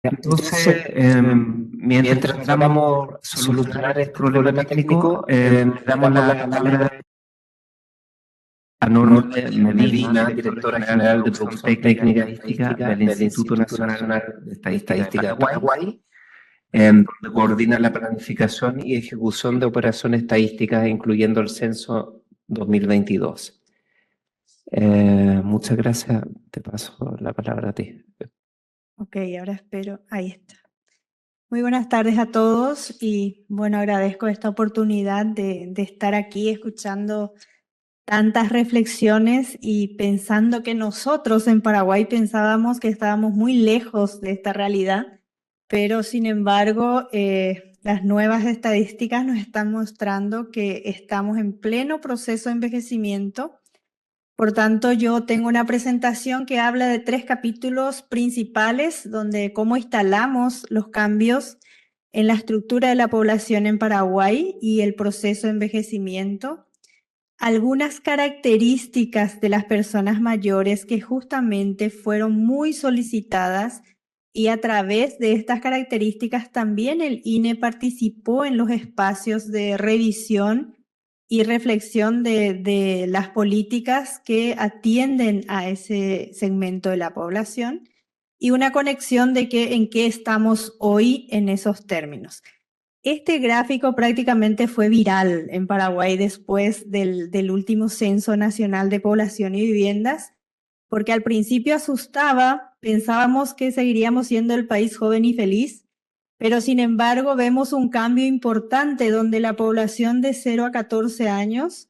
Entonces, mientras tratamos de solucionar este problema técnico, le damos la palabra a Norma Medina, directora general de Producción Técnica y Estadística del Instituto Nacional de Estadística de Paraguay, donde coordina la planificación y ejecución de operaciones estadísticas, incluyendo el censo 2022. Muchas gracias. Te paso la palabra a ti. Ok, ahora espero. Ahí está. Muy buenas tardes a todos y bueno, agradezco esta oportunidad de estar aquí escuchando tantas reflexiones y pensando que nosotros en Paraguay pensábamos que estábamos muy lejos de esta realidad, pero sin embargo las nuevas estadísticas nos están mostrando que estamos en pleno proceso de envejecimiento. Por tanto, yo tengo una presentación que habla de 3 capítulos principales, donde cómo instalamos los cambios en la estructura de la población en Paraguay y el proceso de envejecimiento. Algunas características de las personas mayores que justamente fueron muy solicitadas y a través de estas características también el INE participó en los espacios de revisión y reflexión de las políticas que atienden a ese segmento de la población y una conexión de en qué estamos hoy en esos términos. Este gráfico prácticamente fue viral en Paraguay después del último Censo Nacional de Población y Viviendas, porque al principio asustaba, pensábamos que seguiríamos siendo el país joven y feliz, pero sin embargo vemos un cambio importante donde la población de 0 a 14 años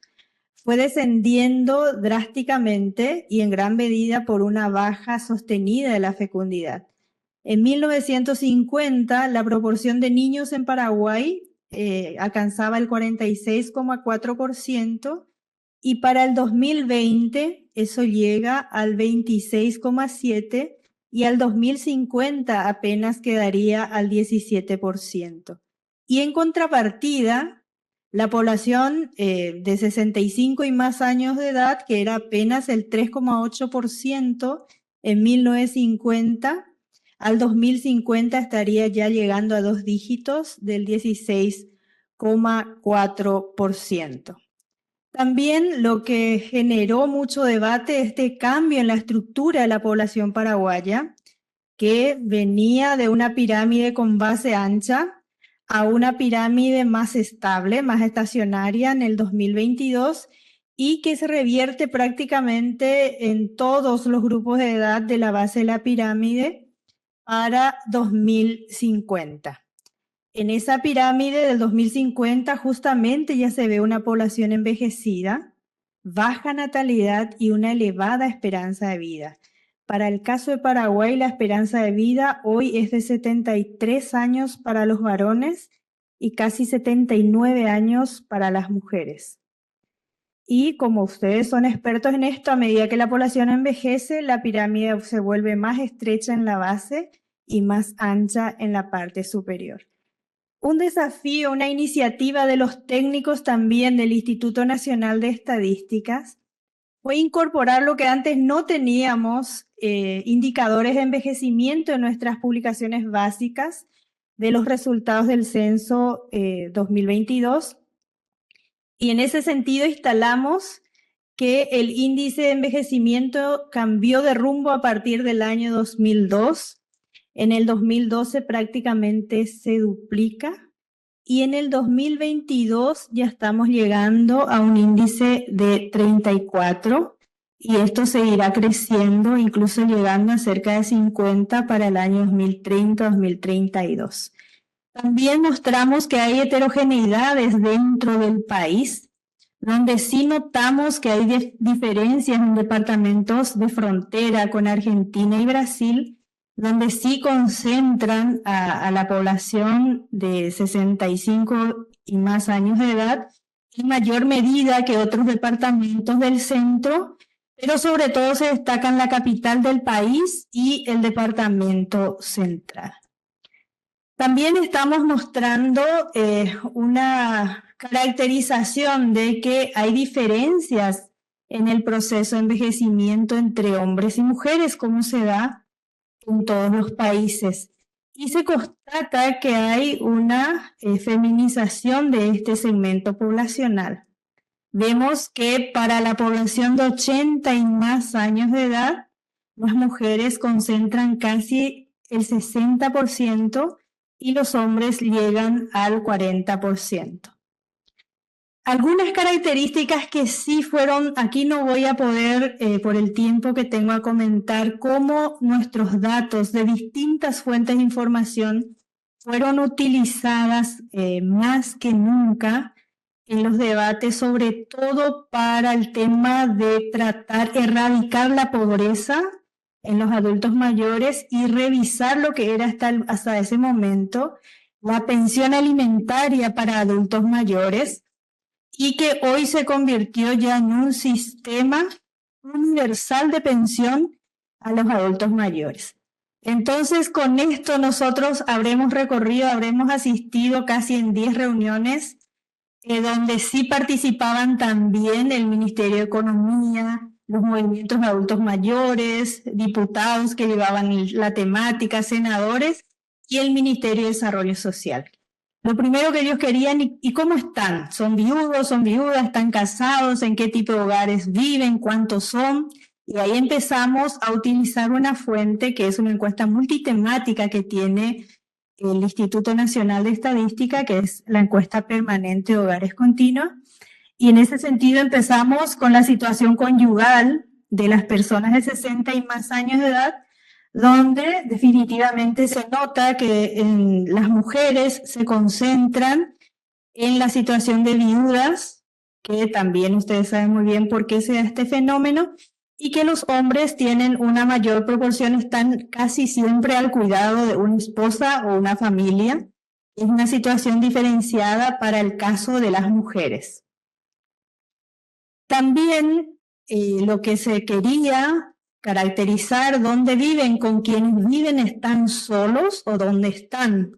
fue descendiendo drásticamente y en gran medida por una baja sostenida de la fecundidad. En 1950, la proporción de niños en Paraguay alcanzaba el 46,4% y para el 2020 eso llega al 26,7% y al 2050 apenas quedaría al 17%. Y en contrapartida, la población de 65 y más años de edad, que era apenas el 3,8% en 1950, al 2050 estaría ya llegando a 2 dígitos del 16,4%. También lo que generó mucho debate es este cambio en la estructura de la población paraguaya, que venía de una pirámide con base ancha a una pirámide más estable, más estacionaria en el 2022 y que se revierte prácticamente en todos los grupos de edad de la base de la pirámide para 2050. En esa pirámide del 2050 justamente ya se ve una población envejecida, baja natalidad y una elevada esperanza de vida. Para el caso de Paraguay, la esperanza de vida hoy es de 73 años para los varones y casi 79 años para las mujeres. Y como ustedes son expertos en esto, a medida que la población envejece, la pirámide se vuelve más estrecha en la base y más ancha en la parte superior. Un desafío, una iniciativa de los técnicos también del Instituto Nacional de Estadísticas fue incorporar lo que antes no teníamos, indicadores de envejecimiento en nuestras publicaciones básicas de los resultados del censo 2022. Y en ese sentido instalamos que el índice de envejecimiento cambió de rumbo a partir del año 2002. En el 2012 prácticamente se duplica y en el 2022 ya estamos llegando a un índice de 34 y esto seguirá creciendo, incluso llegando a cerca de 50 para el año 2030-2032. También mostramos que hay heterogeneidades dentro del país, donde sí notamos que hay diferencias en departamentos de frontera con Argentina y Brasil, donde sí concentran a la población de 65 y más años de edad en mayor medida que otros departamentos del centro, pero sobre todo se destacan la capital del país y el departamento central. También estamos mostrando una caracterización de que hay diferencias en el proceso de envejecimiento entre hombres y mujeres, como se da en todos los países. y se constata que hay una feminización de este segmento poblacional. Vemos que para la población de 80 y más años de edad, las mujeres concentran casi el 60% y los hombres llegan al 40%. Algunas características que sí fueron, aquí no voy a poder, por el tiempo que tengo, a comentar cómo nuestros datos de distintas fuentes de información fueron utilizadas más que nunca en los debates, sobre todo para el tema de tratar, erradicar la pobreza en los adultos mayores y revisar lo que era hasta ese momento la pensión alimentaria para adultos mayores, y que hoy se convirtió ya en un sistema universal de pensión a los adultos mayores. Entonces, con esto nosotros habremos asistido casi en 10 reuniones, donde sí participaban también el Ministerio de Economía, los movimientos de adultos mayores, diputados que llevaban la temática, senadores y el Ministerio de Desarrollo Social. Lo primero que ellos querían, ¿y cómo están? ¿Son viudos, son viudas, están casados? ¿En qué tipo de hogares viven? ¿Cuántos son? Y ahí empezamos a utilizar una fuente que es una encuesta multitemática que tiene el Instituto Nacional de Estadística, que es la encuesta permanente de hogares continua. Y en ese sentido empezamos con la situación conyugal de las personas de 60 y más años de edad, donde definitivamente se nota que las mujeres se concentran en la situación de viudas, que también ustedes saben muy bien por qué se da este fenómeno, y que los hombres tienen una mayor proporción, están casi siempre al cuidado de una esposa o una familia. Es una situación diferenciada para el caso de las mujeres. También lo que se quería caracterizar dónde viven, con quienes viven, están solos o dónde están.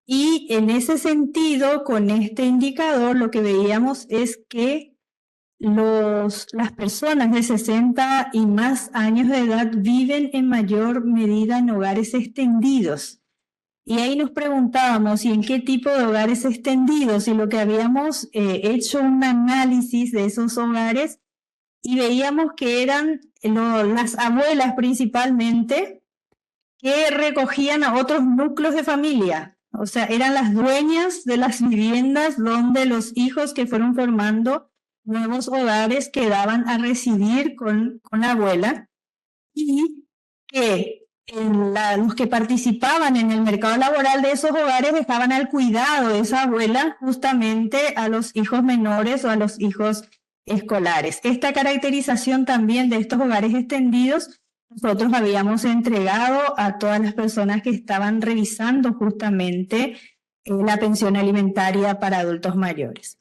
Y en ese sentido, con este indicador, lo que veíamos es que las personas de 60 y más años de edad viven en mayor medida en hogares extendidos. Y ahí nos preguntábamos, ¿y en qué tipo de hogares extendidos? Y lo que habíamos hecho un análisis de esos hogares, y veíamos que eran las abuelas principalmente que recogían a otros núcleos de familia. O sea, eran las dueñas de las viviendas donde los hijos que fueron formando nuevos hogares quedaban a residir con la abuela, y que los que participaban en el mercado laboral de esos hogares dejaban al cuidado de esa abuela justamente a los hijos menores o a los hijos escolares. Esta caracterización también de estos hogares extendidos nosotros habíamos entregado a todas las personas que estaban revisando justamente la pensión alimentaria para adultos mayores.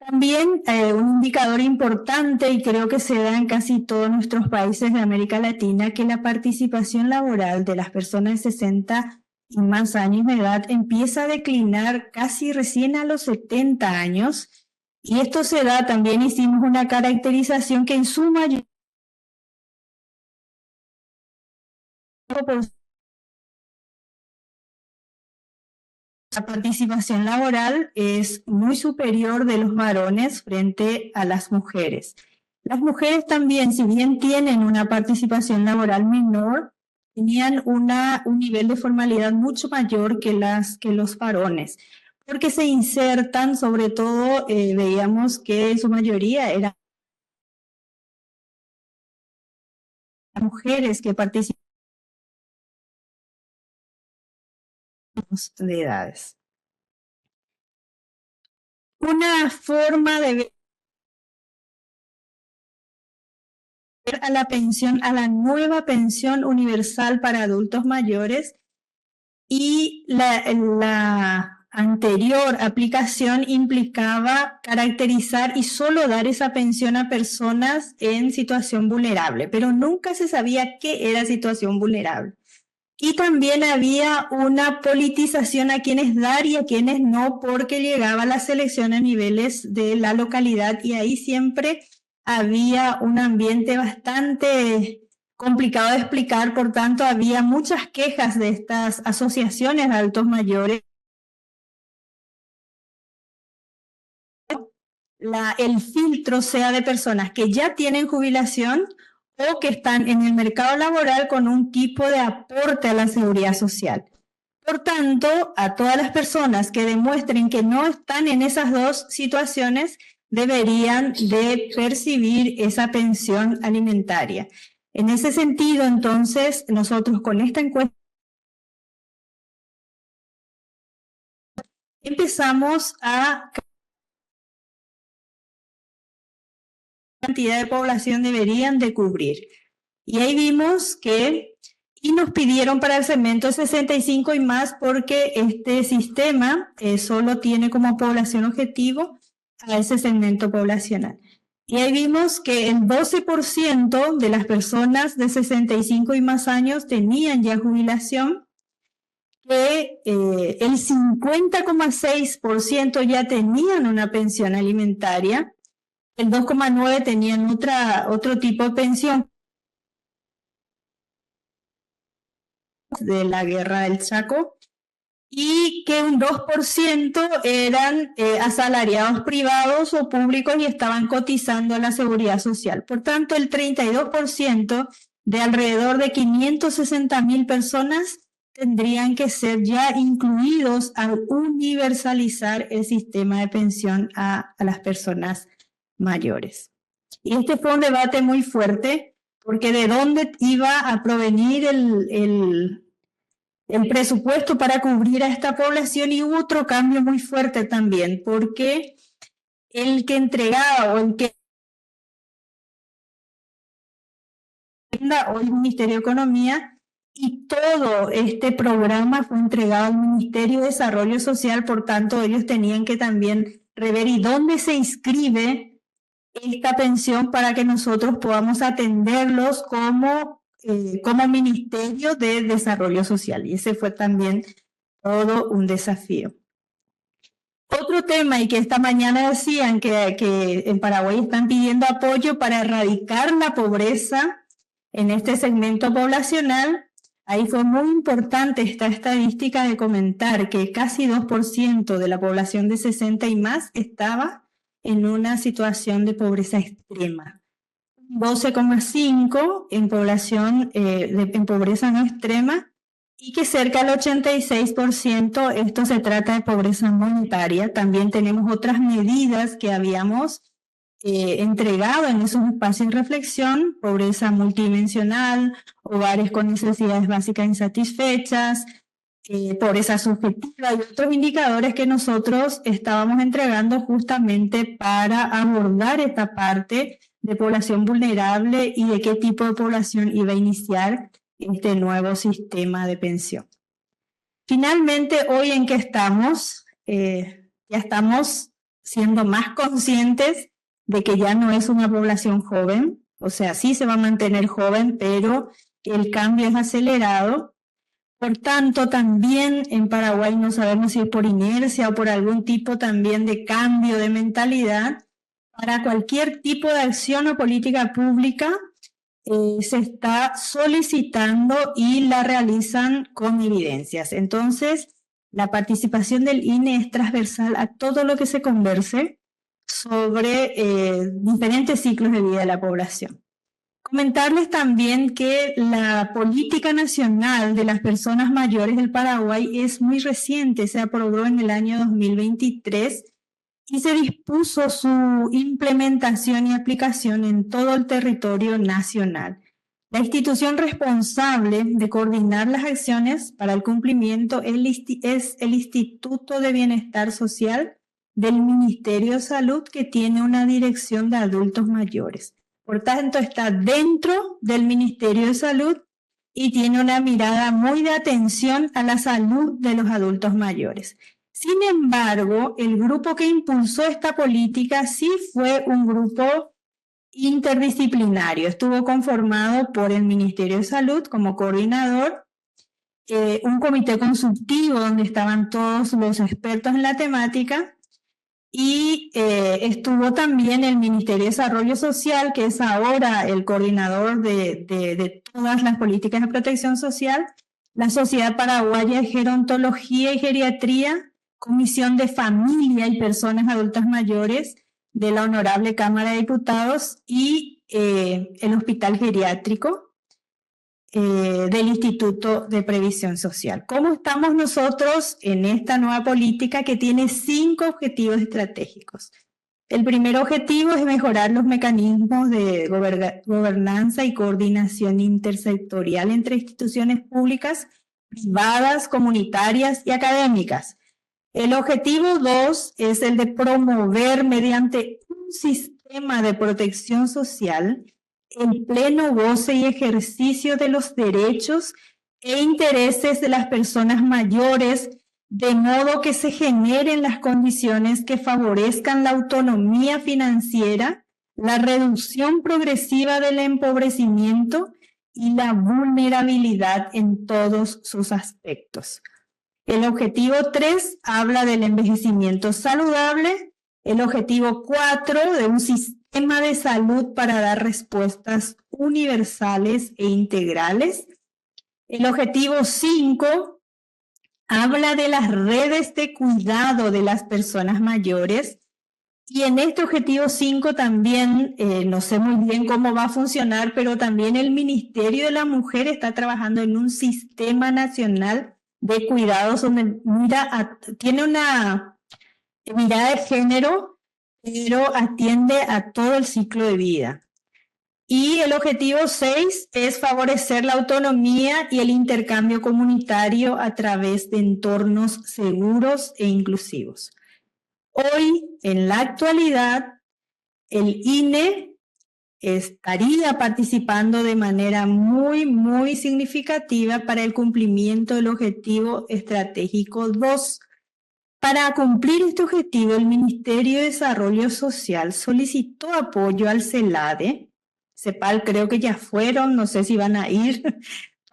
También un indicador importante, y creo que se da en casi todos nuestros países de América Latina, que la participación laboral de las personas de 60 y más años de edad empieza a declinar casi recién a los 70 años, y esto se da, también hicimos una caracterización que en su mayoría la participación laboral es muy superior de los varones frente a las mujeres. Las mujeres también, si bien tienen una participación laboral menor, tenían un nivel de formalidad mucho mayor que los varones, porque se insertan, sobre todo, veíamos que en su mayoría eran mujeres que participan de edades. Una forma de ver a la pensión, a la nueva pensión universal para adultos mayores, y la anterior aplicación implicaba caracterizar y solo dar esa pensión a personas en situación vulnerable, pero nunca se sabía qué era situación vulnerable. Y también había una politización a quienes dar y a quienes no, porque llegaba la selección a niveles de la localidad, y ahí siempre había un ambiente bastante complicado de explicar, por tanto había muchas quejas de estas asociaciones de adultos mayores. El filtro sea de personas que ya tienen jubilación o que están en el mercado laboral con un tipo de aporte a la seguridad social. Por tanto, a todas las personas que demuestren que no están en esas dos situaciones, deberían de percibir esa pensión alimentaria. En ese sentido, entonces, nosotros con esta encuesta empezamos a cantidad de población deberían de cubrir. Y ahí vimos que, y nos pidieron para el segmento 65 y más porque este sistema solo tiene como población objetivo a ese segmento poblacional. Y ahí vimos que el 12% de las personas de 65 y más años tenían ya jubilación, que el 50,6% ya tenían una pensión alimentaria, el 2,9% tenían otro tipo de pensión de la guerra del Chaco, y que un 2% eran asalariados privados o públicos y estaban cotizando a la seguridad social. Por tanto, el 32% de alrededor de 560.000 personas tendrían que ser ya incluidos al universalizar el sistema de pensión a las personas mayores. Y este fue un debate muy fuerte, porque de dónde iba a provenir el presupuesto para cubrir a esta población, y hubo otro cambio muy fuerte también, porque el que entregaba o el que hoy el Ministerio de Economía, y todo este programa fue entregado al Ministerio de Desarrollo Social, por tanto ellos tenían que también rever y dónde se inscribe esta pensión para que nosotros podamos atenderlos como Ministerio de Desarrollo Social. Y ese fue también todo un desafío. Otro tema, y que esta mañana decían que en Paraguay están pidiendo apoyo para erradicar la pobreza en este segmento poblacional. Ahí fue muy importante esta estadística de comentar que casi 2% de la población de 60 y más estaba en una situación de pobreza extrema. 12,5% en población en pobreza no extrema, y que cerca del 86%, esto se trata de pobreza monetaria. También tenemos otras medidas que habíamos entregado en esos espacios de reflexión: pobreza multidimensional, hogares con necesidades básicas insatisfechas, pobreza subjetiva y otros indicadores que nosotros estábamos entregando justamente para abordar esta parte de población vulnerable y de qué tipo de población iba a iniciar este nuevo sistema de pensión. Finalmente, hoy en que estamos, ya estamos siendo más conscientes de que ya no es una población joven, o sea, sí se va a mantener joven, pero el cambio es acelerado. Por tanto, también en Paraguay no sabemos si es por inercia o por algún tipo también de cambio de mentalidad. Para cualquier tipo de acción o política pública se está solicitando y la realizan con evidencias. Entonces, la participación del INE es transversal a todo lo que se converse sobre diferentes ciclos de vida de la población. Comentarles también que la política nacional de las personas mayores del Paraguay es muy reciente, se aprobó en el año 2023 y se dispuso su implementación y aplicación en todo el territorio nacional. La institución responsable de coordinar las acciones para el cumplimiento es el Instituto de Bienestar Social del Ministerio de Salud, que tiene una dirección de adultos mayores. Por tanto, está dentro del Ministerio de Salud y tiene una mirada muy de atención a la salud de los adultos mayores. Sin embargo, el grupo que impulsó esta política sí fue un grupo interdisciplinario. Estuvo conformado por el Ministerio de Salud como coordinador, un comité consultivo donde estaban todos los expertos en la temática, y estuvo también el Ministerio de Desarrollo Social, que es ahora el coordinador de todas las políticas de protección social, la Sociedad Paraguaya de Gerontología y Geriatría, Comisión de Familia y Personas Adultas Mayores de la Honorable Cámara de Diputados y el Hospital Geriátrico del Instituto de Previsión Social. ¿Cómo estamos nosotros en esta nueva política que tiene 5 objetivos estratégicos? El primer objetivo es mejorar los mecanismos de gobernanza y coordinación intersectorial entre instituciones públicas, privadas, comunitarias y académicas. El objetivo 2 es el de promover mediante un sistema de protección social el pleno goce y ejercicio de los derechos e intereses de las personas mayores, de modo que se generen las condiciones que favorezcan la autonomía financiera, la reducción progresiva del empobrecimiento y la vulnerabilidad en todos sus aspectos. El objetivo 3 habla del envejecimiento saludable, el objetivo 4 de un sistema de salud para dar respuestas universales e integrales. El objetivo 5 habla de las redes de cuidado de las personas mayores y en este objetivo 5 también, no sé muy bien cómo va a funcionar, pero también el Ministerio de la Mujer está trabajando en un sistema nacional de cuidados donde tiene una mirada de género, pero atiende a todo el ciclo de vida. Y el objetivo 6 es favorecer la autonomía y el intercambio comunitario a través de entornos seguros e inclusivos. Hoy, en la actualidad, el INE estaría participando de manera muy significativa para el cumplimiento del objetivo estratégico 2. Para cumplir este objetivo, el Ministerio de Desarrollo Social solicitó apoyo al CELADE. CEPAL creo que ya fueron, no sé si van a ir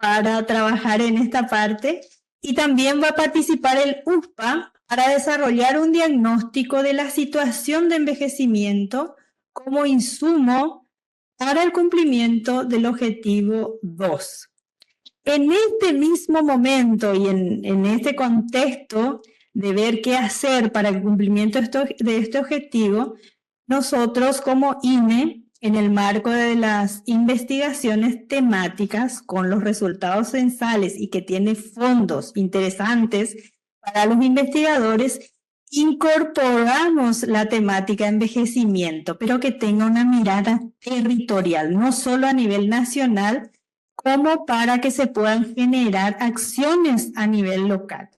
para trabajar en esta parte. Y también va a participar el USPA para desarrollar un diagnóstico de la situación de envejecimiento como insumo para el cumplimiento del objetivo 2. En este mismo momento y en este contexto de ver qué hacer para el cumplimiento de este objetivo, nosotros como INE, en el marco de las investigaciones temáticas con los resultados censales y que tiene fondos interesantes para los investigadores, incorporamos la temática envejecimiento, pero que tenga una mirada territorial, no solo a nivel nacional, como para que se puedan generar acciones a nivel local.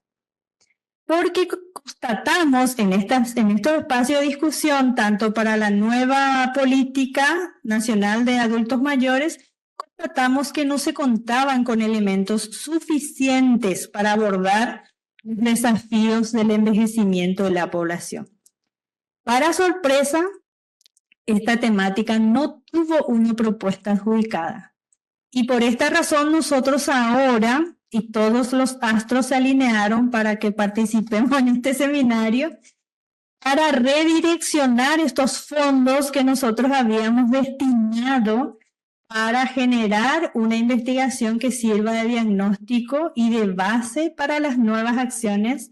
Porque constatamos en estos espacios de discusión, tanto para la nueva política nacional de adultos mayores, constatamos que no se contaban con elementos suficientes para abordar los desafíos del envejecimiento de la población. Para sorpresa, esta temática no tuvo una propuesta adjudicada. Y por esta razón nosotros ahora, y todos los astros se alinearon para que participemos en este seminario, para redireccionar estos fondos que nosotros habíamos destinado para generar una investigación que sirva de diagnóstico y de base para las nuevas acciones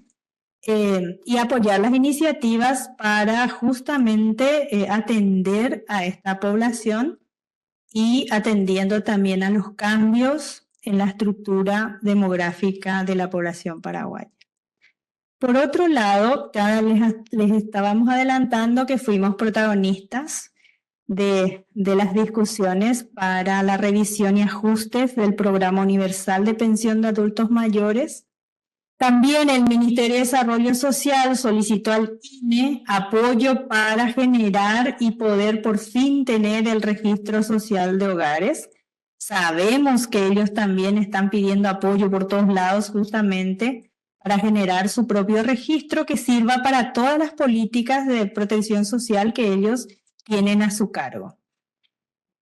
y apoyar las iniciativas para justamente atender a esta población y atendiendo también a los cambios en la estructura demográfica de la población paraguaya. Por otro lado, ya les estábamos adelantando que fuimos protagonistas de las discusiones para la revisión y ajustes del Programa Universal de Pensión de Adultos Mayores. También el Ministerio de Desarrollo Social solicitó al INE apoyo para generar y poder por fin tener el registro social de hogares. Sabemos que ellos también están pidiendo apoyo por todos lados justamente para generar su propio registro que sirva para todas las políticas de protección social que ellos tienen a su cargo.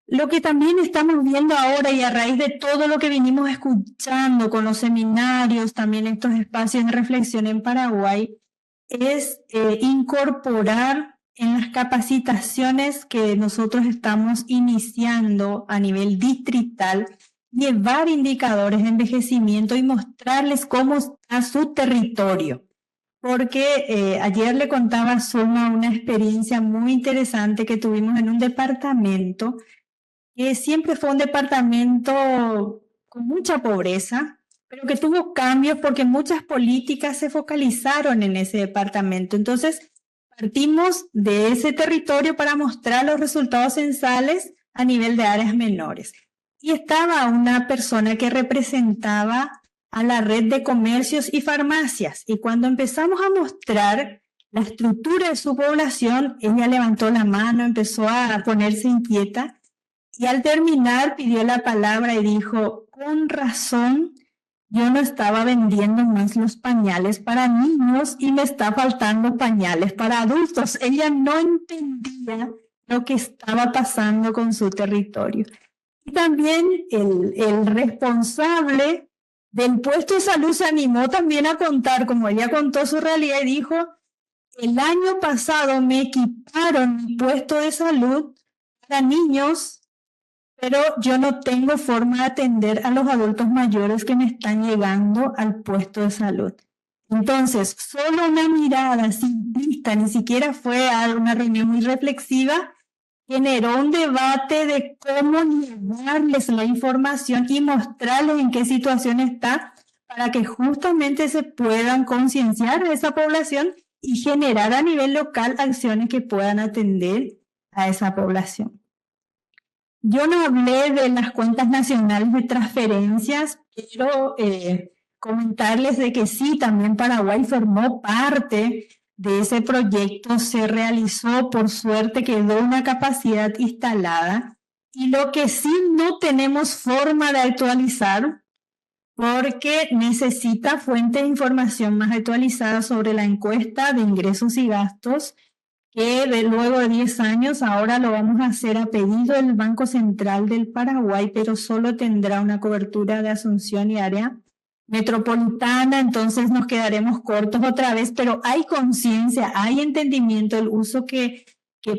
Lo que también estamos viendo ahora y a raíz de todo lo que vinimos escuchando con los seminarios, también estos espacios de reflexión en Paraguay, es incorporar en las capacitaciones que nosotros estamos iniciando a nivel distrital, llevar indicadores de envejecimiento y mostrarles cómo está su territorio. Porque ayer le contaba a Zulma una experiencia muy interesante que tuvimos en un departamento que siempre fue un departamento con mucha pobreza, pero que tuvo cambios porque muchas políticas se focalizaron en ese departamento. Entonces, partimos de ese territorio para mostrar los resultados censales a nivel de áreas menores. Y estaba una persona que representaba a la red de comercios y farmacias. Y cuando empezamos a mostrar la estructura de su población, ella levantó la mano, empezó a ponerse inquieta y al terminar pidió la palabra y dijo, con razón, yo no estaba vendiendo más los pañales para niños y me está faltando pañales para adultos. Ella no entendía lo que estaba pasando con su territorio. Y también el responsable del puesto de salud se animó también a contar, como ella contó su realidad y dijo, el año pasado me equiparon mi puesto de salud para niños, pero yo no tengo forma de atender a los adultos mayores que me están llegando al puesto de salud. Entonces, solo una mirada simplista, ni siquiera fue una reunión muy reflexiva, generó un debate de cómo llevarles la información y mostrarles en qué situación está para que justamente se puedan concienciar a esa población y generar a nivel local acciones que puedan atender a esa población. Yo no hablé de las cuentas nacionales de transferencias, quiero comentarles de que sí, también Paraguay formó parte de ese proyecto, se realizó, por suerte quedó una capacidad instalada, y lo que sí no tenemos forma de actualizar, porque necesita fuentes de información más actualizadas sobre la encuesta de ingresos y gastos, que luego de 10 años ahora lo vamos a hacer a pedido del Banco Central del Paraguay, pero solo tendrá una cobertura de Asunción y área metropolitana, entonces nos quedaremos cortos otra vez, pero hay conciencia, hay entendimiento del uso que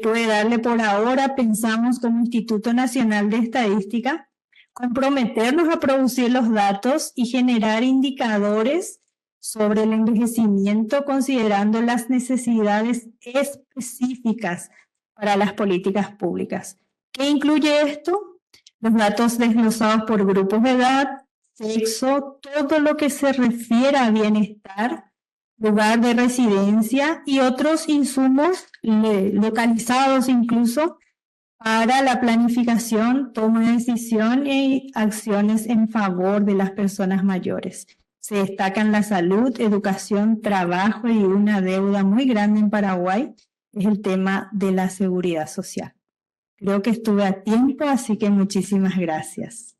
puede darle por ahora. Pensamos como Instituto Nacional de Estadística comprometernos a producir los datos y generar indicadores sobre el envejecimiento considerando las necesidades específicas para las políticas públicas. ¿Qué incluye esto? Los datos desglosados por grupos de edad, sexo, todo lo que se refiere a bienestar, lugar de residencia y otros insumos localizados incluso para la planificación, toma de decisión y acciones en favor de las personas mayores. Se destacan la salud, educación, trabajo y una deuda muy grande en Paraguay, es el tema de la seguridad social. Creo que estuve a tiempo, así que muchísimas gracias.